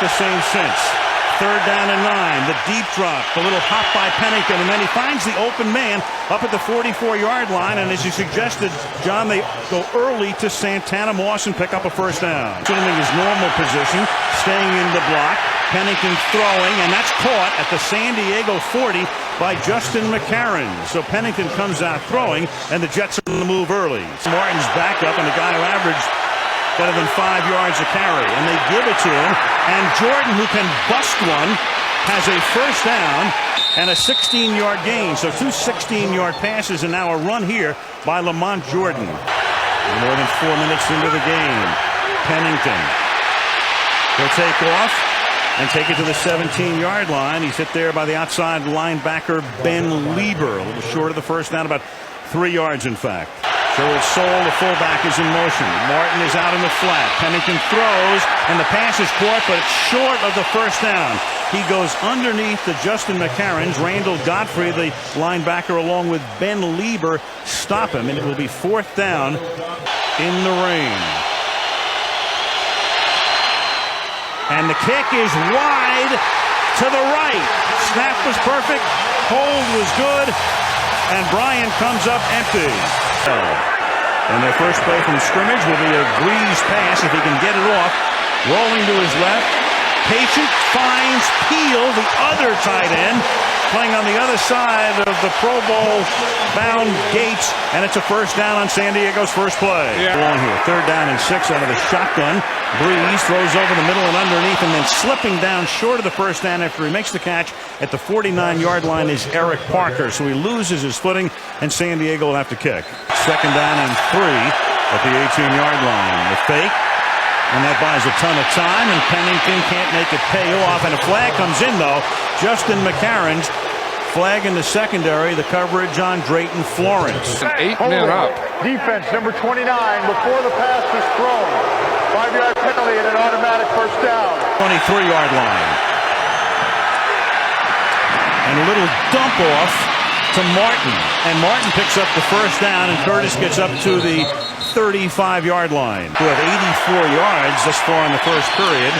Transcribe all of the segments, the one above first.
the same since. Third down and 9. The deep drop. The little hop by Pennington. And then he finds the open man up at the 44-yard line. And as you suggested, John, they go early to Santana Moss and pick up a first down. Assuming his normal position, staying in the block. Pennington throwing, and that's caught at the San Diego 40 by Justin McCarron. So Pennington comes out throwing, and the Jets are on the move early. Martin's back up, and the guy who averaged better than 5 yards a carry, and they give it to him. And Jordan, who can bust one, has a first down and a 16-yard gain. So two 16-yard passes, and now a run here by Lamont Jordan. More than 4 minutes into the game. Pennington. He'll take off and take it to the 17-yard line. He's hit there by the outside linebacker Ben Lieber. A little short of the first down, about 3 yards in fact. Gerald Soule, the fullback, is in motion. Martin is out in the flat. Pennington throws, and the pass is caught, but it's short of the first down. He goes underneath the Justin McCarron's. Randall Godfrey, the linebacker, along with Ben Lieber, stop him, and it will be fourth down in the rain. And the kick is wide to the right. Snap was perfect. Hold was good. And Bryant comes up empty. And their first play from scrimmage will be a Brees pass if he can get it off. Rolling to his left. Patient finds Peel, the other tight end, playing on the other side of the Pro Bowl-bound Gates, and it's a first down on San Diego's first play. Along here, third down and 6 out of the shotgun. Brees throws over the middle and underneath, and then slipping down short of the first down after he makes the catch at the 49-yard line is Eric Parker. So he loses his footing, and San Diego will have to kick. Second down and 3 at the 18-yard line. The fake. And that buys a ton of time, and Pennington can't make it pay off. And a flag comes in, though. Justin McCarron's flag in the secondary. The coverage on Drayton Florence. 8 men up. Defense, number 29, before the pass is thrown. 5-yard penalty and an automatic first down. 23-yard line. And a little dump off to Martin. And Martin picks up the first down, and Curtis gets up to the 35-yard line. Who have 84 yards thus far in the first period.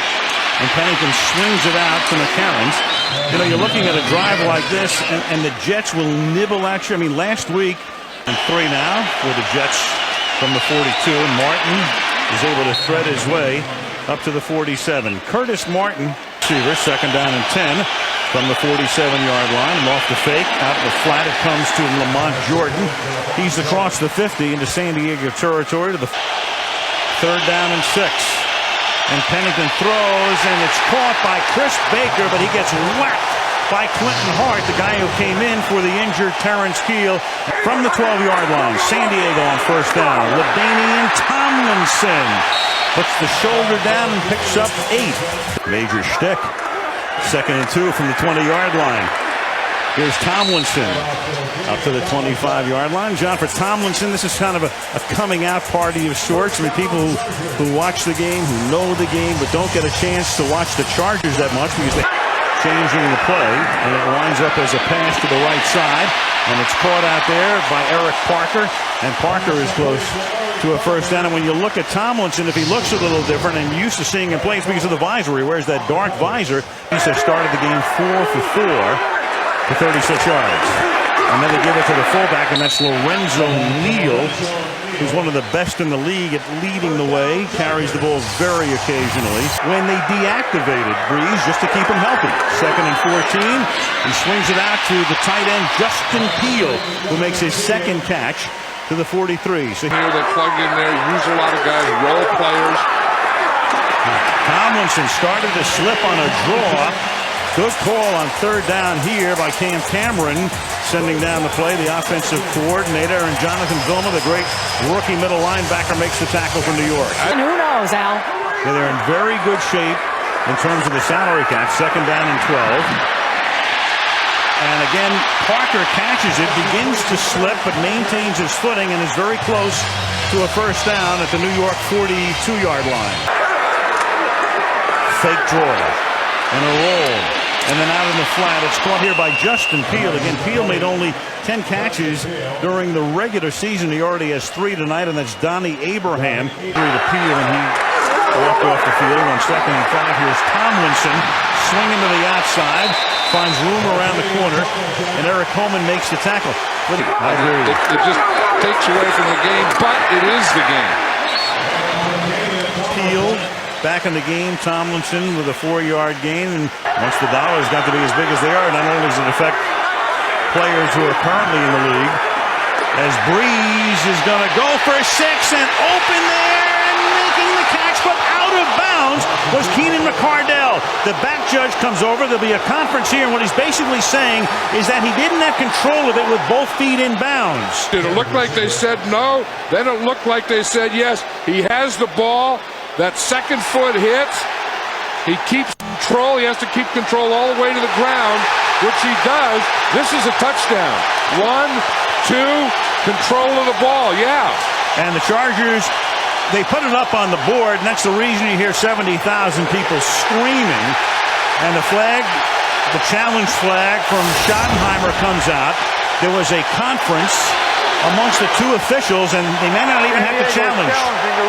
And Pennington swings it out to McCarron's. You know, you're looking at a drive like this, and the Jets will nibble at you. I mean, last week, and 3 now for the Jets from the 42. Martin is able to thread his way up to the 47. Curtis Martin, receiver, second down and 10 from the 47-yard line. And off the fake, out of the flat, it comes to Lamont Jordan. He's across the 50 into San Diego territory to the third down and 6. And Pennington throws, and it's caught by Chris Baker, but he gets whacked by Clinton Hart, the guy who came in for the injured Terrence Keel. From the 12-yard line, San Diego on first down. LaDainian Tomlinson puts the shoulder down and picks up 8. Major shtick. Second and 2 from the 20-yard line. Here's Tomlinson up to the 25-yard line. John, for Tomlinson, this is kind of a coming out party of sorts. I mean, people who watch the game, who know the game, but don't get a chance to watch the Chargers that much because they're changing the play, and it winds up as a pass to the right side, and it's caught out there by Eric Parker, and Parker is close to a first down. And when you look at Tomlinson, if he looks a little different, and you're used to seeing him play, it's because of the visor. He wears that dark visor. He's started the game 4 for 4 for 36 yards. And then they give it to the fullback, and that's Lorenzo Neal, who's one of the best in the league at leading the way, carries the ball very occasionally. When they deactivated Brees just to keep him healthy. Second and 14, he swings it out to the tight end Justin Peel, who makes his second catch to the 43. So here they plug in there, use a lot of guys, role players. Tomlinson started to slip on a draw. Good call on third down here by Cam Cameron, sending down the play. The offensive coordinator, and Jonathan Vilma, the great rookie middle linebacker, makes the tackle from New York. And who knows, Al? Yeah, they're in very good shape in terms of the salary cap. Second down and 12. And again, Parker catches it, begins to slip, but maintains his footing and is very close to a first down at the New York 42-yard line. Fake draw and a roll. And then out in the flat, it's caught here by Justin Peel. Again, Peel made only 10 catches during the regular season. He already has 3 tonight, and that's Donnie Abraham. Here to Peel, and he walk off the field on 2nd and 5. Here's Tomlinson swinging to the outside, finds room around the corner, and Eric Coleman makes the tackle. I hear you. It just takes away from the game, but it is the game. Peeled back in the game. Tomlinson with a 4-yard gain, and once the dollars got to be as big as they are, not only does it affect players who are currently in the league, as Brees is going to go for 6 and open there and making the catch, but out of bounds was Keenan McCardell. The back judge comes over. There'll be a conference here, and what he's basically saying is that he didn't have control of it with both feet in bounds. It looked like they said no, then it looked like they said yes. He has the ball. That second foot hits. He keeps control. He has to keep control all the way to the ground, which he does. This is a touchdown. 1, 2, control of the ball. Yeah. And the Chargers, they put it up on the board, and that's the reason you hear 70,000 people screaming. And the flag, the challenge flag from Schottenheimer comes out. There was a conference amongst the two officials, and they may not even have to challenge.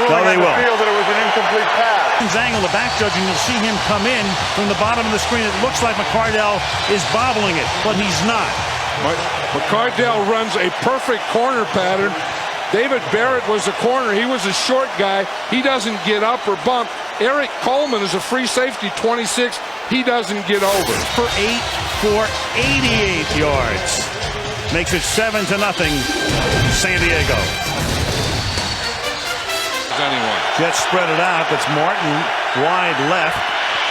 No, they will. That it was an incomplete pass. Angle the back judge, and you'll see him come in from the bottom of the screen. It looks like McCardell is bobbling it, but he's not. McCardell runs a perfect corner pattern. David Barrett was a corner. He was a short guy. He doesn't get up or bump. Eric Coleman is a free safety, 26. He doesn't get over. For 8 for 88 yards. Makes it 7-0, San Diego. Anyone. Jets spread it out. That's Martin wide left.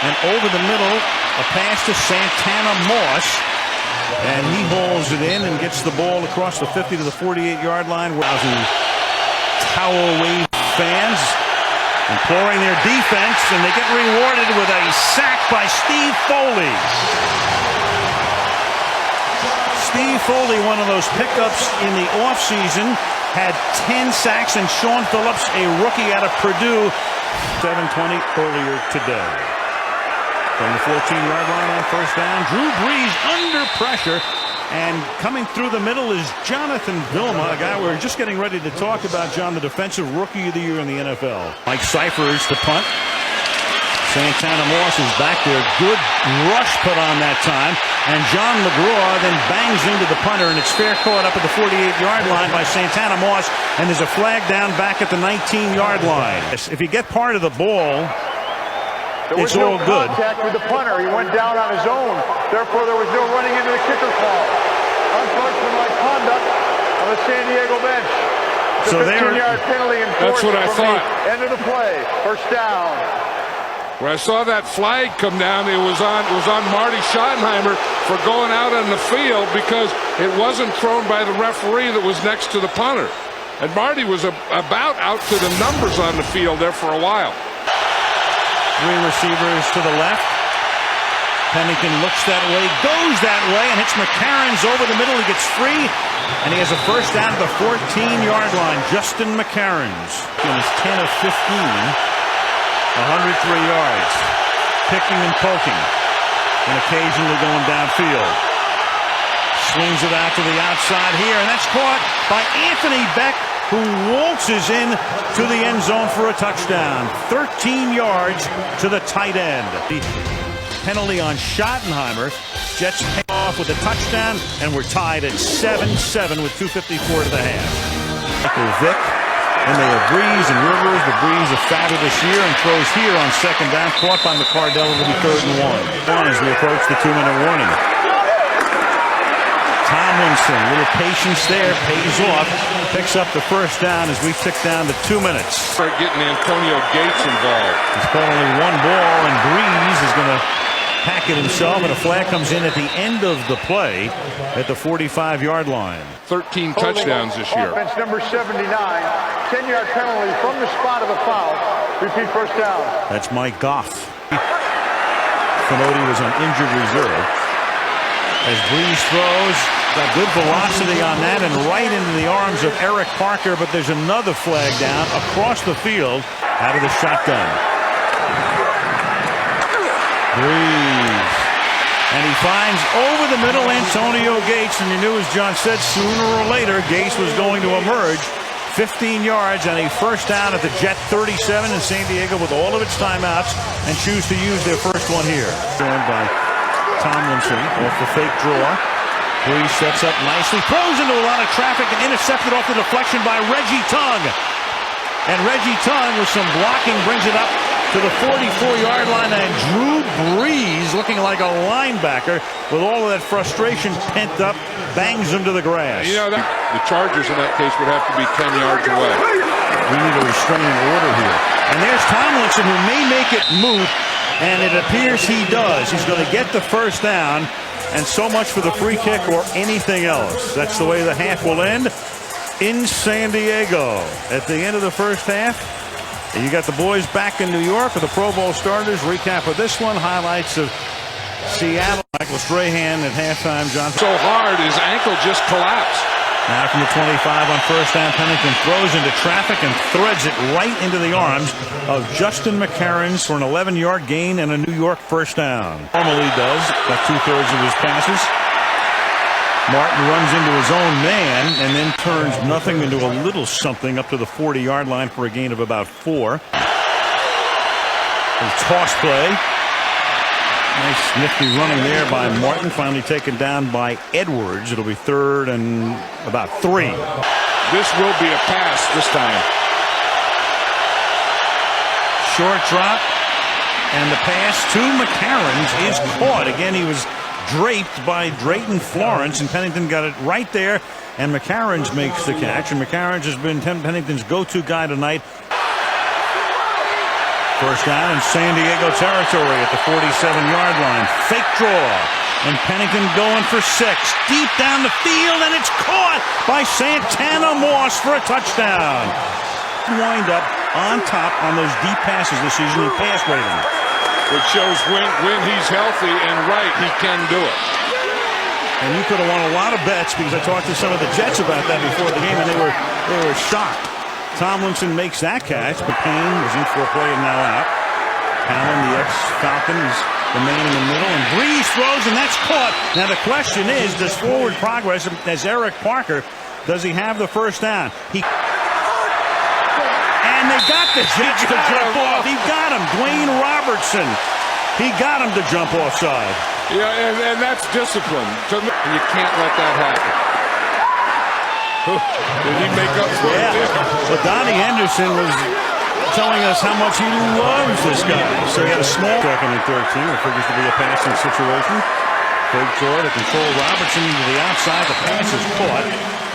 And over the middle, a pass to Santana Moss. And he hauls it in and gets the ball across the 50 to the 48-yard line. Towel wave fans imploring their defense, and they get rewarded with a sack by Steve Foley. Steve Foley, one of those pickups in the offseason, had 10 sacks, and Sean Phillips, a rookie out of Purdue, 7:20 earlier today. From the 14-yard line on 1st down, Drew Brees under pressure, and coming through the middle is Jonathan Vilma, a guy we're just getting ready to talk about, John, the defensive rookie of the year in the NFL. Mike Cyphers to punt. Santana Moss is back there. Good rush put on that time. And John McGraw then bangs into the punter, and it's fair caught up at the 48-yard line by Santana Moss, and there's a flag down back at the 19-yard line. If you get part of the ball, it's all good. Contact with the punter. He went down on his own. Therefore, there was no running into the kicker call. Unsportsmanlike conduct on the San Diego bench. So 15-yard penalty enforced. That's what I thought. End of the play. 1st down. When I saw that flag come down, it was on Marty Schottenheimer for going out on the field because it wasn't thrown by the referee that was next to the punter. And Marty was about out to the numbers on the field there for a while. 3 receivers to the left. Pennington looks that way, goes that way, and hits McCarron's over the middle. He gets free, and he has a 1st down at the 14-yard line. Justin McCarron's. It's 10 of 15. 103 yards. Picking and poking. And occasionally going downfield. Swings it out to the outside here, and that's caught by Anthony Beck, who waltzes in to the end zone for a touchdown. 13 yards to the tight end. The penalty on Schottenheimer. Jets pay off with a touchdown, and we're tied at 7-7 with 2:54 to the half. Vic, and they have Brees and Rivers. The Brees a fabulous year and throws here on 2nd down, caught by McCardell. It'll be 3rd and 1. As we approach the 2-minute warning. Tomlinson, a little patience there, pays off, picks up the 1st down as we tick down to 2 minutes. Start getting Antonio Gates involved. He's caught only 1 ball, and Brees is going to pack it himself, and a flag comes in at the end of the play at the 45-yard line. 13 touchdowns this year. Offense number 79, 10-yard penalty from the spot of the foul. Repeat 1st down. That's Mike Goff. Finoti was on injured reserve. As Brees throws, got good velocity on that and right into the arms of Eric Parker, but there's another flag down across the field out of the shotgun. Brees. And he finds over the middle Antonio Gates, and you knew, as John said, sooner or later Gates was going to emerge 15 yards and a first down at the Jet 37 in San Diego with all of its timeouts, and choose to use their first one here. Joined by Tomlinson off the fake draw. Brees sets up nicely, throws into a lot of traffic and intercepted off the deflection by Reggie Tongue. And Reggie Tongue with some blocking brings it up to the 44-yard line, and Drew Brees, looking like a linebacker with all of that frustration pent up, bangs him to the grass. You know, the Chargers in that case would have to be 10 yards away. We need a restraining order here. And there's Tomlinson, who may make it moot, and it appears he does. He's going to get the first down, and so much for the free kick or anything else. That's the way the half will end in San Diego. At the end of the first half, you got the boys back in New York with the Pro Bowl starters. Recap of this one, highlights of Seattle. Michael Strahan at halftime. Johnson So hard, his ankle just collapsed. now from the 25 on first down. Pennington throws into traffic and threads it right into the arms of Justin McCarron for an 11-yard gain and a New York first down. Normally does about 2/3 of his passes. Martin runs into his own man and then turns nothing into a little something up to the 40-yard line for a gain of about 4. A toss play. Nice nifty running there by Martin, finally taken down by Edwards. It'll be 3rd and about 3. This will be a pass this time. Short drop, and the pass to McCarron is caught. Again, he was draped by Drayton Florence, and Pennington got it right there, and McCarron makes the catch, and McCarron has been Pennington's go-to guy tonight. First down in San Diego territory at the 47-yard line. Fake draw, and Pennington going for 6. Deep down the field, and it's caught by Santana Moss for a touchdown. Wind up on top on those deep passes this season in pass rating. Which shows when he's healthy and right, he can do it. And you could have won a lot of bets, because I talked to some of the Jets about that before the game, and they were shocked. Tomlinson makes that catch, but Payne was in for a play and now out. Allen, the ex-Falcon, is the man in the middle, and Brees throws, and that's caught. Now the question is, does forward progress as Eric Parker, does he have the first down? And they got the Jets to jump off. He got him. Dwayne Robertson. He got him to jump offside. Yeah, and that's discipline. You can't let that happen. Did he make up for it? But Donnie Henderson was telling us how much he loves this guy. So he had a small 2nd and 13. It figures to be a passing situation. Fake draw to control Robertson to the outside. The pass is caught.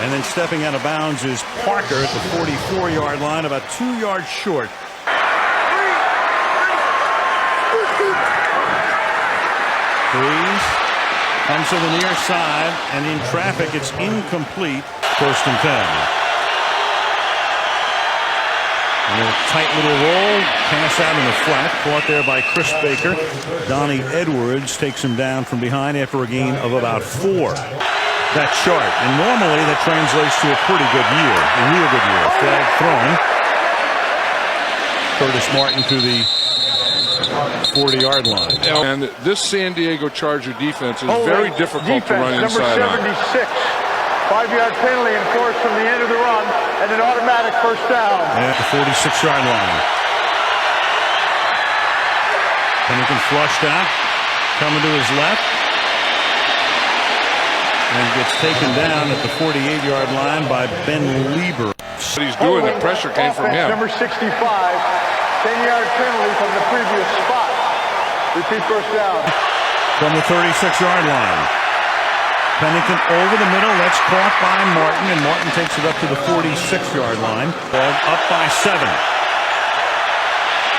And then stepping out of bounds is Parker at the 44-yard line, about 2 yards short. Brees comes to the near side, and in traffic, it's incomplete. 1st and 10. And a tight little roll, pass out in the flat, caught there by Chris Baker. Donnie Edwards takes him down from behind after a gain of about 4. That chart, and normally that translates to a pretty good year, a real good year. Flag thrown. Curtis Martin to the 40-yard line. And this San Diego Charger defense is very difficult to run inside on. Number 76. 5-yard penalty enforced from the end of the run, and an automatic first down. At the 46-yard line. Pennington flushed out, coming to his left. And gets taken down at the 48-yard line by Ben Lieber. What he's doing, the pressure came from him. Number 65, 10-yard penalty from the previous spot. Repeat first down. From the 36-yard line. Pennington over the middle. That's caught by Martin, and Martin takes it up to the 46-yard line. Ball up by 7.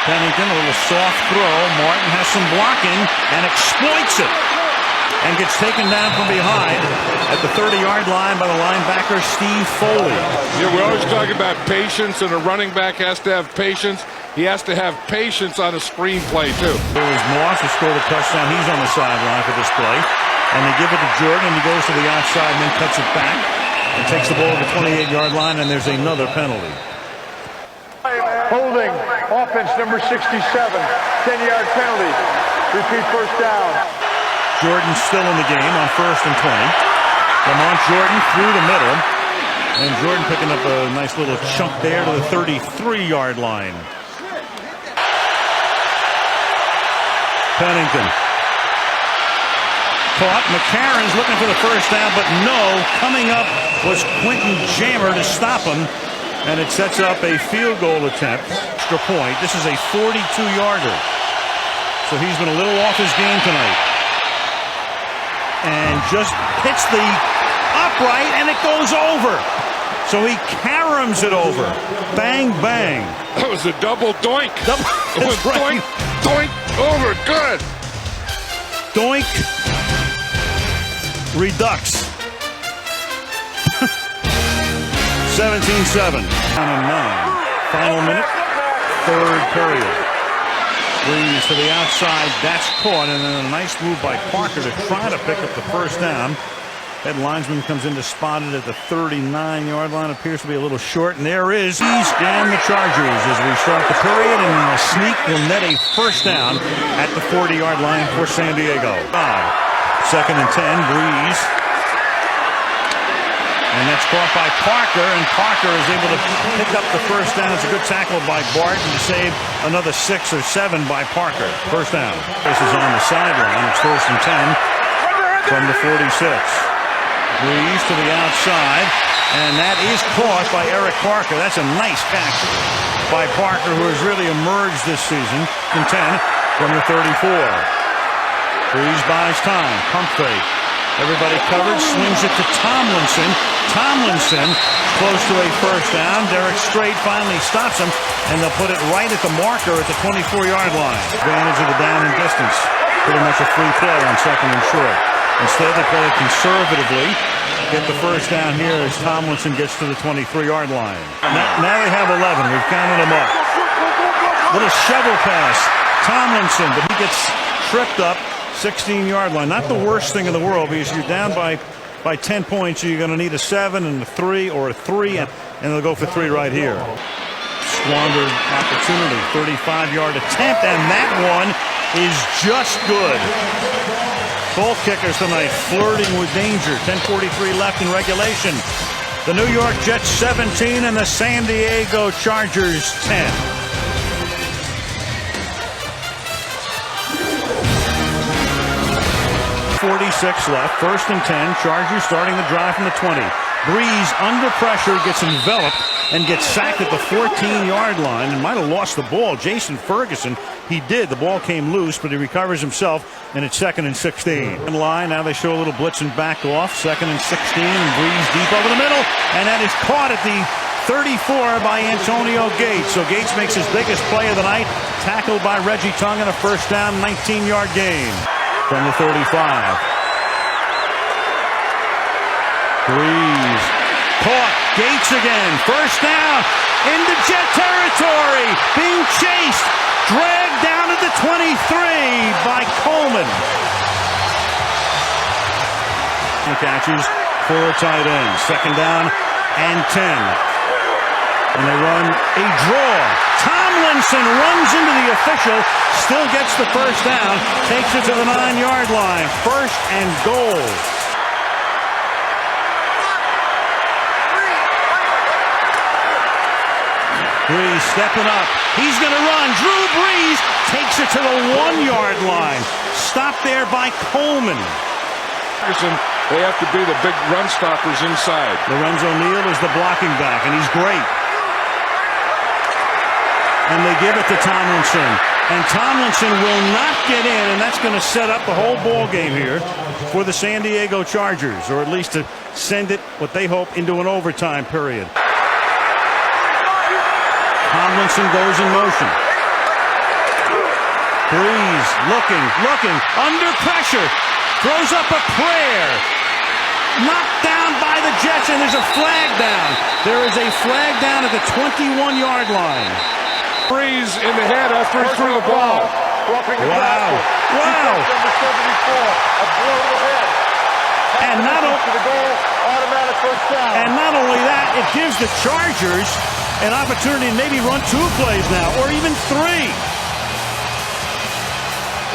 Pennington, a little soft throw. Martin has some blocking and exploits it. And gets taken down from behind at the 30-yard line by the linebacker Steve Foley. Yeah, we always talk about patience, and a running back has to have patience. He has to have patience on a screenplay, too. There was Moss, who scored a touchdown. He's on the sideline for this play. And they give it to Jordan, and he goes to the outside and then cuts it back and takes the ball to the 28-yard line, and there's another penalty. Holding, offense number 67, 10-yard penalty. Repeat first down. Jordan still in the game on 1st and 20. Lamont Jordan through the middle. And Jordan picking up a nice little chunk there to the 33-yard line. Pennington. Caught. McCarron's looking for the first down, but no. Coming up was Quentin Jammer to stop him. And it sets up a field goal attempt. Extra point. This is a 42-yarder. So he's been a little off his game tonight. And just hits the upright, and it goes over. So he caroms it over. Bang, bang. That was a double doink. It was Right. doink, doink, over. Good. Doink. Redux. 17-7. And 9. Final minute. Third period. Brees to the outside. That's caught. And then a nice move by Parker to try to pick up the first down. Head linesman comes in to spot it at the 39-yard line. Appears to be a little short. And there is Brees and the Chargers as we start the period. And a sneak will net a first down at the 40-yard line for San Diego. 2nd and 10. Brees. And that's caught by Parker. And Parker is able to pick up the first down. It's a good tackle by Barton to save another 6 or 7 by Parker. First down. This is on the sideline. It's 1st and 10 from the 46. Brees to the outside, and that is caught by Eric Parker. That's a nice catch by Parker, who has really emerged this season. In 10 from the 34. Brees buys time. Pump fake. Everybody covered. Swings it to Tomlinson. Tomlinson close to a first down. Derek Strait finally stops him, and they'll put it right at the marker at the 24-yard line. Advantage of the down and distance. Pretty much a free play on 2nd and short. Instead, they play it conservatively. Get the first down here as Tomlinson gets to the 23-yard line. Now they have 11. We've counted them up. Little shovel pass. Tomlinson, but he gets tripped up. 16-yard line. Not the worst thing in the world, because you're down by 10 points. You're going to need a 7 and a 3 or a 3, and they'll go for 3 right here. Squandered opportunity. 35-yard attempt, and that one is just good. Both kickers tonight flirting with danger. 10:43 left in regulation. The New York Jets 17 and the San Diego Chargers 10. .46 left. 1st and 10. Chargers starting the drive from the 20. Brees under pressure gets enveloped and gets sacked at the 14-yard line and might have lost the ball. Jason Ferguson, he did. The ball came loose, but he recovers himself, and it's 2nd and 16. In line, now they show a little blitz and back off. 2nd and 16, and Brees deep over the middle, and that is caught at the 34 by Antonio Gates. So Gates makes his biggest play of the night, tackled by Reggie Tongue, and a first down, 19-yard gain from the 35. Brees caught. Gates again. First down into Jet territory. Being chased. Dragged down to the 23 by Coleman. The catches for tight end. 2nd down and 10. And they run a draw. Tomlinson runs into the official. Still gets the first down. Takes it to the 9-yard line. 1st and goal. Brees stepping up. He's going to run. Drew Brees takes it to the 1-yard line. Stopped there by Coleman. They have to be the big run stoppers inside. Lorenzo Neal is the blocking back, and he's great. And they give it to Tomlinson. And Tomlinson will not get in, and that's going to set up the whole ball game here for the San Diego Chargers, or at least to send it, what they hope, into an overtime period. Tomlinson goes in motion. Brees looking, under pressure, throws up a prayer. Knocked down by the Jets, and there's a flag down. There is a flag down at the 21-yard line. Brees in the head after he threw the ball. Wow. Number 74, a blow to the head. And not to the goal, automatic first down. And not only that, it gives the Chargers an opportunity to maybe run 2 plays now, or even 3.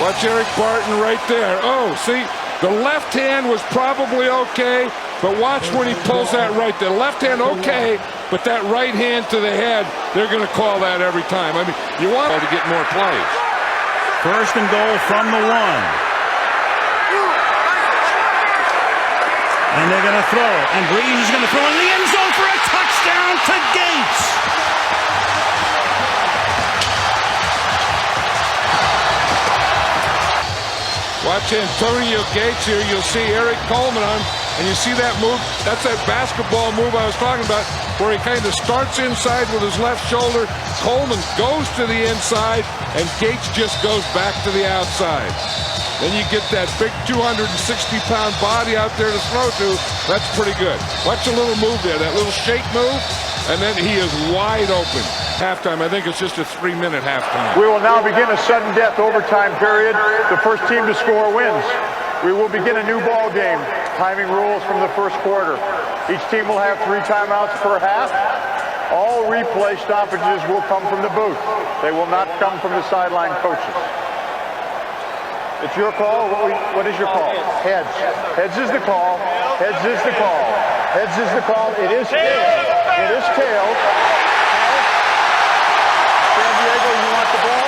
Watch Eric Barton right there. Oh, see, the left hand was probably okay. But watch when he pulls that right. The left hand, okay, but that right hand to the head, they're going to call that every time. I mean, you want to get more plays. First and goal from the 1. And they're going to throw it. And Brees is going to throw in the end zone for a touchdown to Gates. Watch Antonio Gates here. You'll see Eric Coleman on, and you see that move. That's that basketball move I was talking about, where he kind of starts inside with his left shoulder. Coleman goes to the inside, and Gates just goes back to the outside. Then you get that big 260-pound body out there to throw to. That's pretty good. Watch a little move there, that little shake move, and then he is wide open. Halftime, I think it's just a 3-minute halftime. We will now begin a sudden death overtime period. The first team to score wins. We will begin a new ball game. Timing rules from the first quarter. Each team will have 3 timeouts per half. All replay stoppages will come from the booth. They will not come from the sideline coaches. It's your call. What is your call? Heads. Heads is the call. Heads is the call. Heads is the call. It is tails. It is tails. San Diego, you want the ball?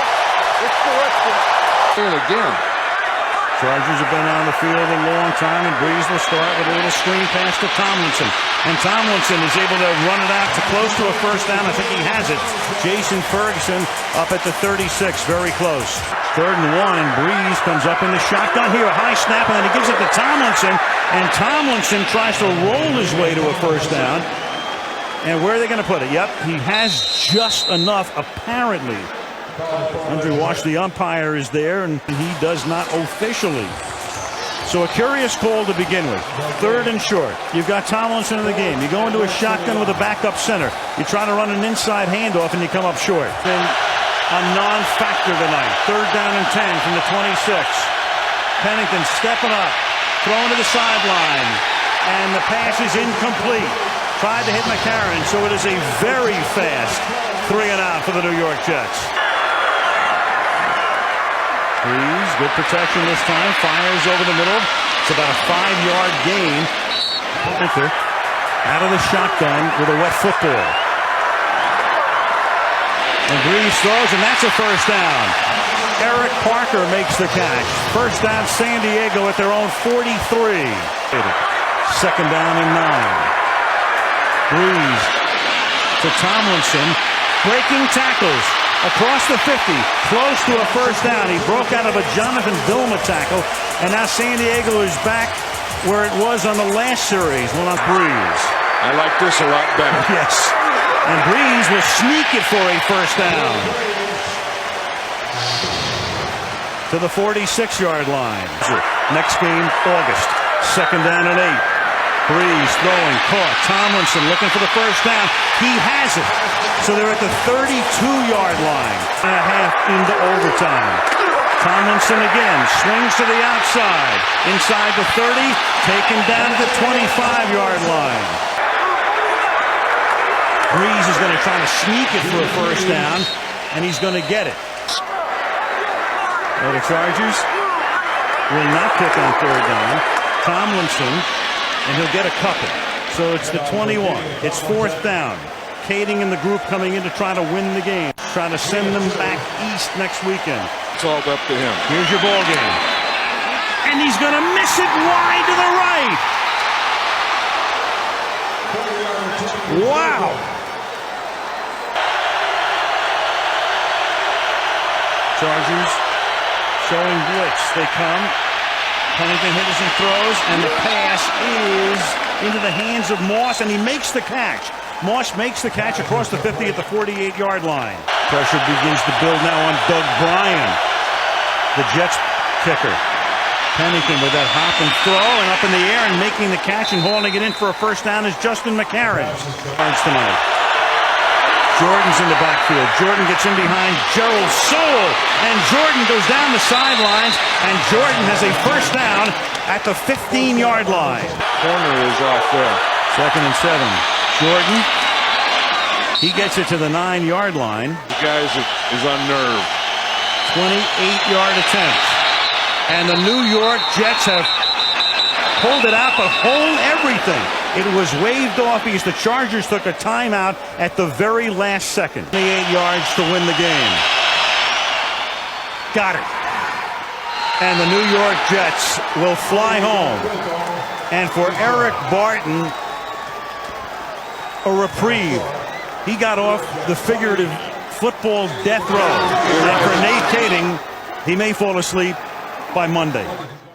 It's direction. And again. Chargers have been on the field a long time, and Brees will start with a little screen pass to Tomlinson. And Tomlinson is able to run it out to close to a first down. I think he has it. Jason Ferguson up at the 36, very close. 3rd and 1, and Brees comes up in the shotgun here. A high snap, and then he gives it to Tomlinson. And Tomlinson tries to roll his way to a first down. And where are they going to put it? Yep, he has just enough, apparently. Andre Wash, the umpire, is there, and he does not officially. So a curious call to begin with. 3rd and short. You've got Tomlinson in the game. You go into a shotgun with a backup center. You try to run an inside handoff, and you come up short. Been a non-factor tonight. 3rd down and 10 from the 26. Pennington stepping up, throwing to the sideline, and the pass is incomplete. Tried to hit McCarron, so it is a very fast 3 and out for the New York Jets. Brees, good protection this time, fires over the middle. It's about a 5-yard gain. Panther out of the shotgun with a wet football. And Brees throws, and that's a first down. Eric Parker makes the catch. First down, San Diego at their own 43. 2nd down and 9. Brees to Tomlinson, breaking tackles across the 50, close to a first down. He broke out of a Jonathan Vilma tackle, and now San Diego is back where it was on the last series. Well, not Brees. I like this a lot better. Yes. And Brees will sneak it for a first down to the 46-yard line. Next game, August. 2nd down and 8. Brees throwing, caught. Tomlinson looking for the first down. He has it. So they're at the 32-yard line. And a half into overtime. Tomlinson again swings to the outside. Inside the 30, taken down to the 25-yard line. Brees is going to try to sneak it for a first down, and he's going to get it. Well, the Chargers will not pick on 3rd down. Tomlinson, and he'll get a couple. So it's the 21. It's 4th down. Kading and the group coming in to try to win the game. Trying to send them back east next weekend. It's all up to him. Here's your ball game. And he's going to miss it wide to the right. Wow. Chargers showing blitz. They come. Pennington hits and throws, and the pass is into the hands of Moss, and he makes the catch. Moss makes the catch across the 50 at the 48-yard line. Pressure begins to build now on Doug Bryan, the Jets kicker. Pennington with that hop and throw, and up in the air and making the catch and hauling it in for a first down is Justin McCarron. Tonight. Jordan's in the backfield. Jordan gets in behind Gerald Sowell, and Jordan goes down the sidelines, and Jordan has a first down at the 15-yard line. Corner is off there. 2nd and 7. Jordan, he gets it to the 9-yard line. The guy is on nerve. 28-yard attempt. And the New York Jets have pulled it out, but hold everything. It was waved off because the Chargers took a timeout at the very last second. 28 yards to win the game. Got it. And the New York Jets will fly home. And for Eric Barton, a reprieve. He got off the figurative football death row. And for Nate Kading, he may fall asleep by Monday.